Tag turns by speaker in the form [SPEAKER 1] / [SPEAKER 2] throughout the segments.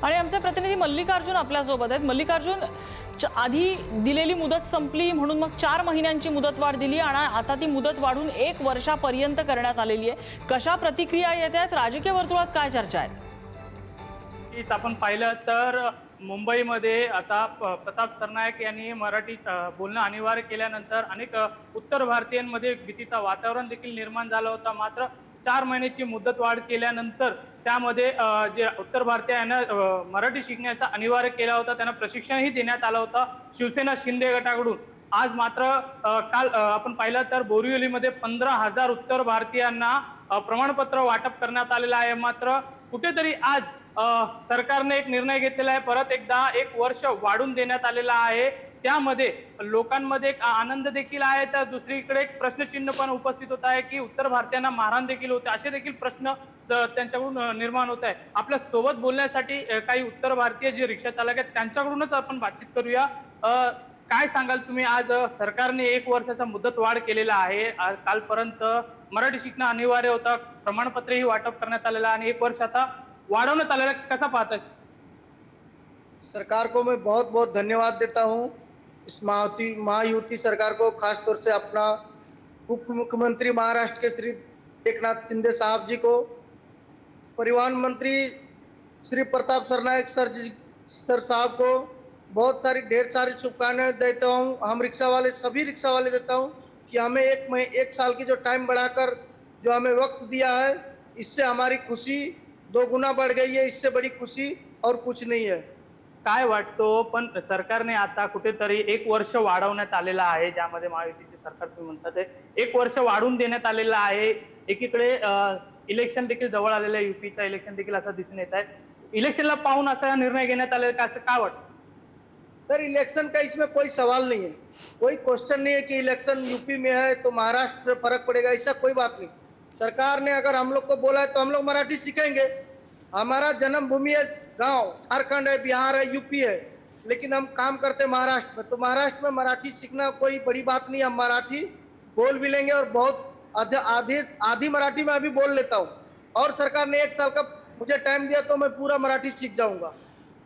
[SPEAKER 1] आणि आमचे प्रतिनिधी मल्लिकार्जुन आपल्यासोबत आहेत। मल्लिकार्जुन, आधी दिलेली मुदत संपली म्हणून मग 4 महिन्यांची मुदतवाढ दिली आणि आता ती मुदत वाढून 1 वर्षापर्यंत करण्यात आलेली आहे। कशा प्रतिक्रिया येत आहेत, राजकीय वर्तुळात काय चर्चा आहे?
[SPEAKER 2] आपण पाहिलं तर मुंबईमध्ये आता प्रताप सरनाईक यांनी मराठीत बोलणं अनिवार्य केल्यानंतर अनेक उत्तर भारतीयांमध्ये भीतीचं वातावरण देखील निर्माण झालं होतं। मात्र 4 महिन्याची मुदतवाढ केल्यानंतर त्यामध्ये जे उत्तर भारतीयांना मराठी शिकण्याचा अनिवार्य केला होता, त्यांना प्रशिक्षणही देण्यात आलं होतं शिवसेना शिंदे गटाकडून। आज मात्र काल आपण पाहिलं तर बोरिवलीमध्ये 15,000 उत्तर भारतीयांना प्रमाणपत्र वाटप करण्यात आलेलं आहे। मात्र कुठेतरी आज सरकारने एक निर्णय घेतलेला आहे, परत एकदा 1 वर्ष वाढून देण्यात आलेला आहे। त्यामध्ये लोकांमध्ये एक आनंद देखील आहे, तर दुसरीकडे एक प्रश्नचिन्ह पण उपस्थित होत आहे की उत्तर भारतीयांना मारहाण देखील होते, असे देखील प्रश्न त्यांच्याकडून निर्माण होत आहे। आपल्या सोबत बोलण्यासाठी काही उत्तर भारतीय जे रिक्षा चालक आहेत त्यांच्याकडूनच आपण बातचीत करूया। काय सांगाल तुम्ही, आज सरकारने 1 वर्षाचा मुदत वाढ केलेला आहे, कालपर्यंत मराठी शिकणं अनिवार्य होतं, प्रमाणपत्रही वाटप करण्यात आलेलं आणि 1 वर्ष आता वाढवण्यात आलेला, कसा पाहताय?
[SPEAKER 3] सरकार को मैं बहुत बहुत धन्यवाद देता हूं। इस महायुति सरकार को, खास तौर से अपना उप मुख्यमंत्री महाराष्ट्र के श्री एकनाथ शिंदे साहब जी को, परिवहन मंत्री श्री प्रताप सरनाईक सर साहब को बहुत सारी ढेर सारी शुभकामनाएं देता हूं। हम रिक्शा वाले, सभी रिक्शा वाले देता हूं कि हमें 1 साल की जो टाइम बढ़ाकर जो हमें वक्त दिया है, इससे हमारी खुशी 2 गुना बढ़ गई है। इससे बड़ी खुशी और कुछ नहीं है।
[SPEAKER 2] काय वाटतो, पण सरकारने आता कुठेतरी 1 वर्ष वाढवण्यात आलेलं आहे, ज्यामध्ये महायुतीचे सरकार तुम्ही म्हणतात ते 1 वर्ष वाढवून देण्यात आलेलं आहे। एकीकडे इलेक्शन देखील जवळ आलेलं आहे, यूपीचा इलेक्शन देखील असं दिसून येत आहे। इलेक्शनला पाहून असा निर्णय घेण्यात आलेला का, असं काय वाटतं?
[SPEAKER 3] सर, इलेक्शन का इसमें कोई सवाल नहीं है, कोई क्वेश्चन नहीं है कि इलेक्शन यूपी में है तो महाराष्ट्र में फर्क पड़ेगा, ऐसा कोई बात नहीं। सरकार ने अगर हम लोग को बोला है तो हम लोग मराठी सीखेंगे। हमारा जन्मभूमि है गांव, झारखंड है, बिहार है, यूपी है, लेकिन हम काम करते महाराष्ट्र में, तो महाराष्ट्र में मराठी सीखना कोई बड़ी बात नहीं। हम मराठी बोल भी लेंगे और बहुत आधी मराठी में अभी बोल लेता हूँ। और सरकार ने 1 साल का मुझे टाइम दिया तो मैं पूरा मराठी सीख जाऊंगा।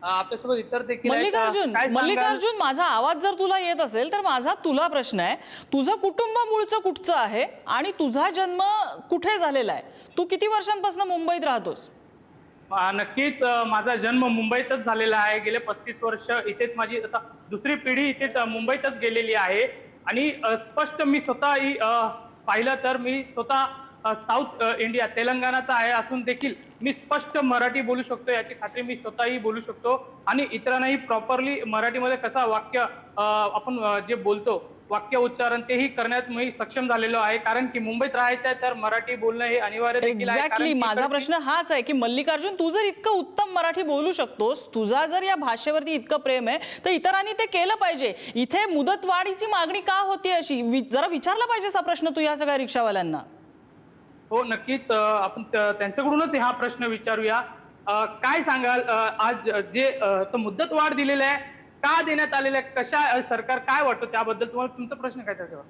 [SPEAKER 2] आपल्यासोबत इतर देखील
[SPEAKER 1] मल्लिकार्जुन, माझा आवाज जर तुला येत असेल तर माझा तुला प्रश्न आहे, तुझं कुटुंब मूळचं कुठचं आहे आणि तुझा जन्म कुठे झालेला आहे? तू किती वर्षांपासून मुंबईत राहतोस?
[SPEAKER 2] नक्कीच माझा जन्म मुंबईतच झालेला आहे। गेले 35 वर्ष इथेच, माझी आता दुसरी पिढी इथेच मुंबईतच गेलेली आहे। आणि स्पष्ट मी स्वतःही पाहिलं तर मी स्वतः साऊथ इंडिया तेलंगणाचा आहे असून देखील मी स्पष्ट मराठी बोलू शकतो, याची खात्री मी स्वतःही बोलू शकतो। आणि इतरांनाही प्रॉपरली मराठीमध्ये कसा वाक्य आपण जे बोलतो, वाक्य उच्चारण तेही करण्यात मी सक्षम झालेलो आहे, कारण की मुंबईत राहायचं आहे तर मराठी बोलणं हे अनिवार्य देखील आहे।
[SPEAKER 1] एक्झॅक्टली, माझा प्रश्न हाच आहे की मल्लिकार्जुन, तू जर इतकं उत्तम मराठी बोलू शकतोस, तुझा जर या भाषेवरती इतकं प्रेम आहे, तर इतरांनी ते केलं पाहिजे। इथे मुदतवाढीची मागणी का होती अशी जरा विचारला पाहिजेस हा प्रश्न तू या सगळ्या रिक्षावाल्यांना।
[SPEAKER 2] हो, नक्कीच आपण त्यांच्याकडूनच हा प्रश्न विचारूया। काय सांगाल, आज जे मुदत वाढ दिलेली आहे, का देण्यात आलेलं आहे, कशा सरकार काय वाटतं त्याबद्दल, तुम्हाला तुमचा प्रश्न काय त्याच्यावर?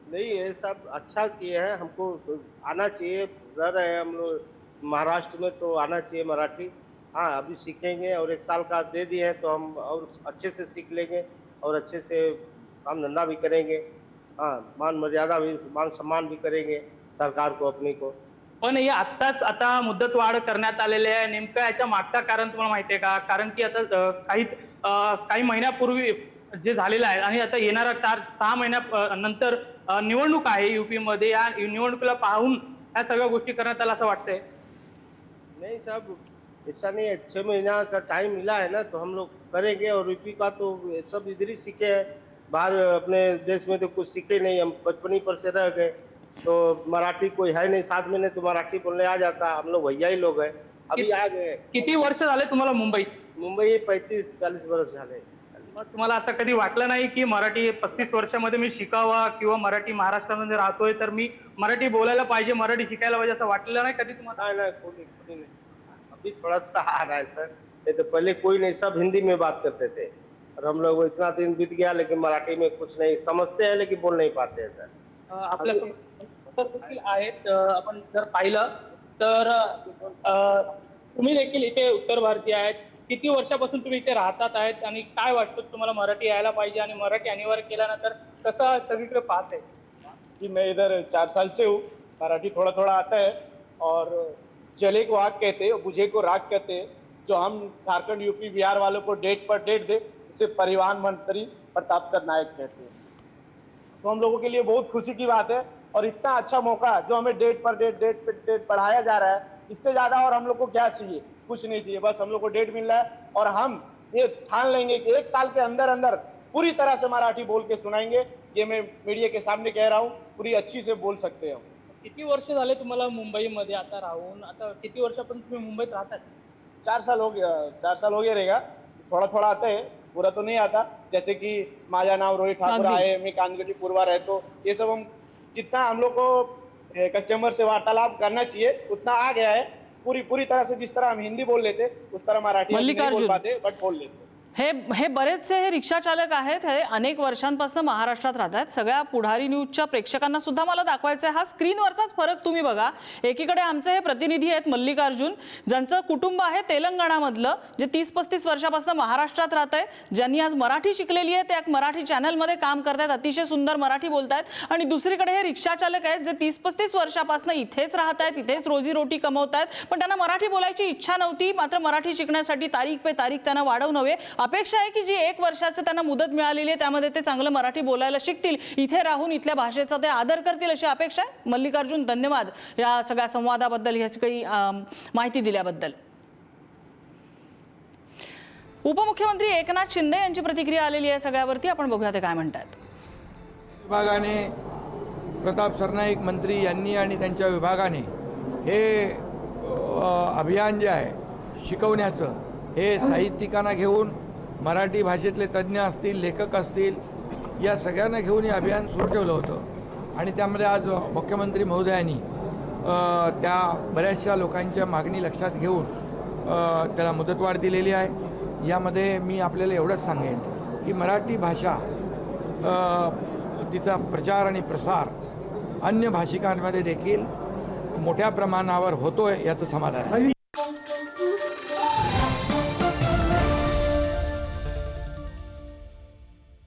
[SPEAKER 4] नहीं, ये सब अच्छा किए हैं, हमको आना चाहिए, रह रहे हैं हम लोग महाराष्ट्र में तो आना चाहिए मराठी। हाँ, अभी सीखेंगे और 1 साल का दे दिए हैं तो हम और अच्छे से सीख लेंगे और अच्छे से काम धंधा भी करेंगे। हाँ, मान मर्यादा भी, मान सम्मान भी करेंगे सरकार को, अपनी को।
[SPEAKER 2] पण हे आत्ताच आता मुदत वाढ करण्यात आलेली आहे, नेमकं याच्या मागचं कारण तुम्हाला माहिती आहे का? कारण की आता काही महिन्यापूर्वी जे झालेलं आहे आणि आता येणारा 4-6 महिन्यानंतर निवडणूक आहे यूपी मध्ये, या निवडणुकीला पाहून ह्या सगळ्या गोष्टी करण्यात आल्या असं वाटतंय?
[SPEAKER 4] नहीं साहब, ऐसा नहीं है, 6 महीना का टाइम मिला है ना, तो हम लोग करेंगे। और यूपी का तो सब इधर ही सीखे हैं, बाहर अपने देश में तो कुछ सीखे नहीं, हम बचपनी पर से रह गए, तो मराठी कोई है नहीं 7 महीने तो मराठी बोलने आ जाता। हम लोग भैया ही लोग हैं, अभी आ गए।
[SPEAKER 2] किती वर्ष झाले तुम्हाला मुंबईत?
[SPEAKER 4] मुंबई 35-40 वर्ष झाले।
[SPEAKER 2] मग तुम्हाला असं कधी वाटलं नाही की मराठी 35 वर्षामध्ये मी शिकावा, किंवा मराठी महाराष्ट्रामध्ये राहतोय तर मी मराठी बोलायला पाहिजे, मराठी शिकायला पाहिजे, असं वाटलेलं नाही कधी तुम्हाला?
[SPEAKER 4] नहीं, कोई नहीं। अभी थोड़ा सा आ रहा है सर, नहीं तो पहले कोई नहीं, सब हिंदी में बात करते थे, और हम लोग इतना दिन बीत गया लेकिन मराठी में कुछ नहीं समझते हैं, लेकिन बोल नहीं पाते हैं सर।
[SPEAKER 2] आपल्या देखील आहेत, आपण जर पाहिलं तर तुम्ही देखील इथे उत्तर भारतीय आहेत, किती वर्षापासून तुम्ही इथे राहतात आहेत आणि काय वाटतं तुम्हाला मराठी यायला पाहिजे आणि मराठी अनिवार्य केल्यानंतर कसं सगळीकडे पाहते?
[SPEAKER 5] जी मैं इधर 4 साल से हूँ। मराठी थोड़ा थोड़ा आता है और जले को आग कहते हैं, बुझे को राग कहते हैं। जो हम झारखंड, यूपी, बिहार वालों को डेट पर डेट दे, उसे परिवहन मंत्री प्रताप सर नायक कहते हैं। तो हम लोगों के लिए बहुत खुशी की बात है और इतना अच्छा मौका जो हमें डेट पर डेट बढ़ाया जा रहा है, इससे ज्यादा और हम लोग को क्या चाहिए? कुछ नहीं चाहिए, बस हम लोग को डेट मिल रहा है और हम ये ठान लेंगे कि 1 साल के अंदर अंदर पूरी तरह से मराठी बोल के सुनाएंगे। ये मैं मीडिया के सामने कह रहा हूँ, पूरी अच्छी से बोल सकते हो।
[SPEAKER 2] किती वर्ष झाले तुम्हाला मुंबईमध्ये आता राहून? आता किती वर्षापासून तुम्ही मुंबईत राहतात?
[SPEAKER 5] 4 साल हो गया, 4 साल हो गया रहेगा। थोड़ा थोड़ा आता है, पूरा तो नहीं आता। जैसे कि माझा नाम रोहित ठाकुर
[SPEAKER 1] अगदी.
[SPEAKER 5] आहे, मी कांदगडी पूर्वा रहतो, ये सब हम जितना हम लोग को कस्टमर से वार्तालाप करना चाहिए उतना आ गया है। पूरी तरह से जिस तरह हम हिंदी बोल लेते उस तरह मराठी हम नहीं
[SPEAKER 1] मल्लिकार्जुन.
[SPEAKER 5] बोल पाते, बट बोल लेते।
[SPEAKER 1] हे बरेचसे हे रिक्षा चालक आहेत, हे अनेक वर्षांपासून महाराष्ट्रात राहत आहेत. सगळ्या पुढारी न्यूजच्या प्रेक्षकांना सुद्धा मला दाखवायचा आहे हा स्क्रीनवरचाच फरक तुम्ही बघा. एकीकडे आमचे हे प्रतिनिधी आहेत मल्लिकार्जुन, ज्यांचं कुटुंब आहे तेलंगणामधलं, जे 30-35 वर्षापासून महाराष्ट्रात राहत आहे, ज्यांनी आज मराठी शिकलेली आहे, ते एक मराठी चॅनलमध्ये काम करतायत, अतिशय सुंदर मराठी बोलतायत. आणि दुसरीकडे हे रिक्षा चालक आहेत जे 30-35 वर्षापासून इथेच राहत आहेत, इथेच रोजीरोटी कमवतायत, पण त्यांना मराठी बोलायची इच्छा नव्हती. मात्र मराठी शिकण्यासाठी तारीख पे तारीख त्यांना वाढवून हवे. अपेक्षा आहे की जी 1 वर्षाचं त्यांना मुदत मिळालेली आहे त्यामध्ये ते चांगलं मराठी बोलायला शिकतील, इथे राहून इथल्या भाषेचा ते आदर करतील अशी अपेक्षा आहे. मल्लिकार्जुन, धन्यवाद या सगळ्या संवादाबद्दल, या सगळी माहिती दिल्याबद्दल. उपमुख्यमंत्री एकनाथ शिंदे यांची प्रतिक्रिया आलेली आहे सगळ्यावरती, आपण बघूया ते काय म्हणतात.
[SPEAKER 6] विभागाने प्रताप सरनाईक मंत्री यांनी आणि त्यांच्या विभागाने हे अभियान जे आहे शिकवण्याचं, हे साहित्यिकांना घेऊन मराठी भाषेतले तज्ज्ञ असतील, लेखक असतील, या सगळ्यांना घेऊन हे अभियान सुरू ठेवलं होतं. आणि त्यामध्ये आज मुख्यमंत्री महोदयांनी त्या बऱ्याचशा लोकांच्या मागणी लक्षात घेऊन त्याला मुदतवाढ दिलेली आहे. यामध्ये मी आपल्याला एवढंच सांगेन की मराठी भाषा तिचा प्रचार आणि प्रसार अन्य भाषिकांमध्ये देखील मोठ्या प्रमाणावर होतोय याचं समाधान आहे.